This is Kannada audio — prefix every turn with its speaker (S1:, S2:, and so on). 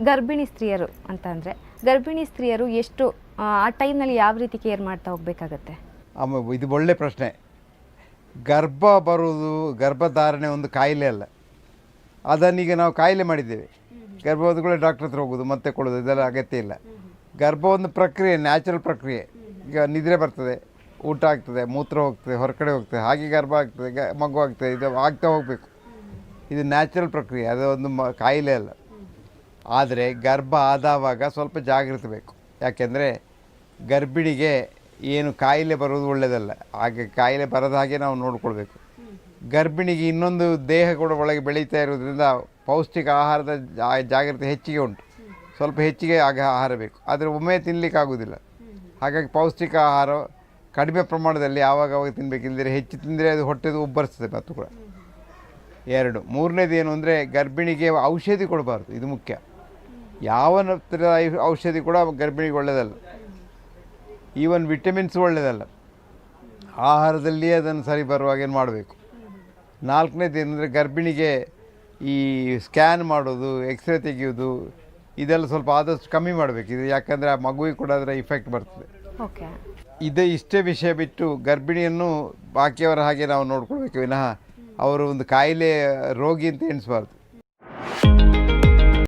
S1: ಗರ್ಭಿಣಿ ಸ್ತ್ರೀಯರು ಅಂತ ಅಂದರೆ ಗರ್ಭಿಣಿ ಸ್ತ್ರೀಯರು ಎಷ್ಟು ಆ ಟೈಮ್ನಲ್ಲಿ ಯಾವ ರೀತಿ ಕೇರ್ ಮಾಡ್ತಾ ಹೋಗಬೇಕಾಗತ್ತೆ?
S2: ಇದು ಒಳ್ಳೆ ಪ್ರಶ್ನೆ. ಗರ್ಭ ಬರುವುದು, ಗರ್ಭಧಾರಣೆ ಒಂದು ಕಾಯಿಲೆ ಅಲ್ಲ. ಅದನ್ನೀಗ ನಾವು ಕಾಯಿಲೆ ಮಾಡಿದ್ದೇವೆ. ಗರ್ಭ ಹೋದ ಕೂಡ ಡಾಕ್ಟ್ರ್ ಹತ್ರ ಹೋಗೋದು ಮತ್ತೆ ಕೊಡೋದು, ಇದೆಲ್ಲ ಅಗತ್ಯ ಇಲ್ಲ. ಗರ್ಭ ಒಂದು ಪ್ರಕ್ರಿಯೆ, ನ್ಯಾಚುರಲ್ ಪ್ರಕ್ರಿಯೆ. ಈಗ ನಿದ್ರೆ ಬರ್ತದೆ, ಊಟ ಆಗ್ತದೆ, ಮೂತ್ರ ಹೋಗ್ತದೆ, ಹೊರಗಡೆ ಹೋಗ್ತದೆ, ಹಾಗೆ ಗರ್ಭ ಆಗ್ತದೆ, ಮಗು ಆಗ್ತದೆ, ಇದು ಆಗ್ತಾ ಹೋಗಬೇಕು. ಇದು ನ್ಯಾಚುರಲ್ ಪ್ರಕ್ರಿಯೆ, ಅದು ಒಂದು ಕಾಯಿಲೆ ಅಲ್ಲ. ಆದರೆ ಗರ್ಭ ಆದವಾಗ ಸ್ವಲ್ಪ ಜಾಗೃತಿ ಬೇಕು. ಯಾಕೆಂದರೆ ಗರ್ಭಿಣಿಗೆ ಏನು ಕಾಯಿಲೆ ಬರೋದು ಒಳ್ಳೆಯದಲ್ಲ. ಹಾಗೆ ಕಾಯಿಲೆ ಬರದ ಹಾಗೆ ನಾವು ನೋಡಿಕೊಳ್ಬೇಕು. ಗರ್ಭಿಣಿಗೆ ಇನ್ನೊಂದು ದೇಹ ಕೂಡ ಒಳಗೆ ಬೆಳೀತಾ ಇರೋದ್ರಿಂದ ಪೌಷ್ಟಿಕ ಆಹಾರದ ಜಾಗ್ರತೆ ಹೆಚ್ಚಿಗೆ ಉಂಟು. ಸ್ವಲ್ಪ ಹೆಚ್ಚಿಗೆ ಆಹಾರ ಬೇಕು, ಆದರೆ ಒಮ್ಮೆ ತಿನ್ನಲಿಕ್ಕೆ ಆಗೋದಿಲ್ಲ. ಹಾಗಾಗಿ ಪೌಷ್ಟಿಕ ಆಹಾರ ಕಡಿಮೆ ಪ್ರಮಾಣದಲ್ಲಿ ಆವಾಗ ತಿನ್ನಬೇಕಿಲ್ಲದೆ ಹೆಚ್ಚು ತಿಂದರೆ ಅದು ಹೊಟ್ಟೆದು ಉಬ್ಬರಿಸ್ತದೆ ಮತ್ತು ಕೂಡ. 2 ಮೂರನೇದು ಏನು ಅಂದರೆ ಗರ್ಭಿಣಿಗೆ ಔಷಧಿ ಕೊಡಬಾರ್ದು. ಇದು ಮುಖ್ಯ. ಯಾವ ಥರದ ಔಷಧಿ ಕೂಡ ಗರ್ಭಿಣಿಗೆ ಒಳ್ಳೆಯದಲ್ಲ. ಈವನ್ ವಿಟಮಿನ್ಸ್ ಒಳ್ಳೆಯದಲ್ಲ. ಆಹಾರದಲ್ಲಿಯೇ ಅದನ್ನು ಸರಿ ಬರುವಾಗೇನು ಮಾಡಬೇಕು. 4ನೇದು ಏನಂದರೆ ಗರ್ಭಿಣಿಗೆ ಈ ಸ್ಕ್ಯಾನ್ ಮಾಡೋದು, ಎಕ್ಸ್ರೇ ತೆಗೆಯೋದು ಇದೆಲ್ಲ ಸ್ವಲ್ಪ ಆದಷ್ಟು ಕಮ್ಮಿ ಮಾಡಬೇಕು. ಇದು ಯಾಕಂದರೆ ಆ ಮಗುವಿಗೆ ಕೂಡ ಅದರ ಇಫೆಕ್ಟ್ ಬರ್ತದೆ.
S1: ಓಕೆ,
S2: ಇಷ್ಟೇ ವಿಷಯ ಬಿಟ್ಟು ಗರ್ಭಿಣಿಯನ್ನು ಬಾಕಿಯವರ ಹಾಗೆ ನಾವು ನೋಡ್ಕೊಳ್ಬೇಕು ವಿನಃ ಅವರು ಒಂದು ಕಾಯಿಲೆ ರೋಗಿ ಅಂತ ಎಣಿಸಬಾರ್ದು.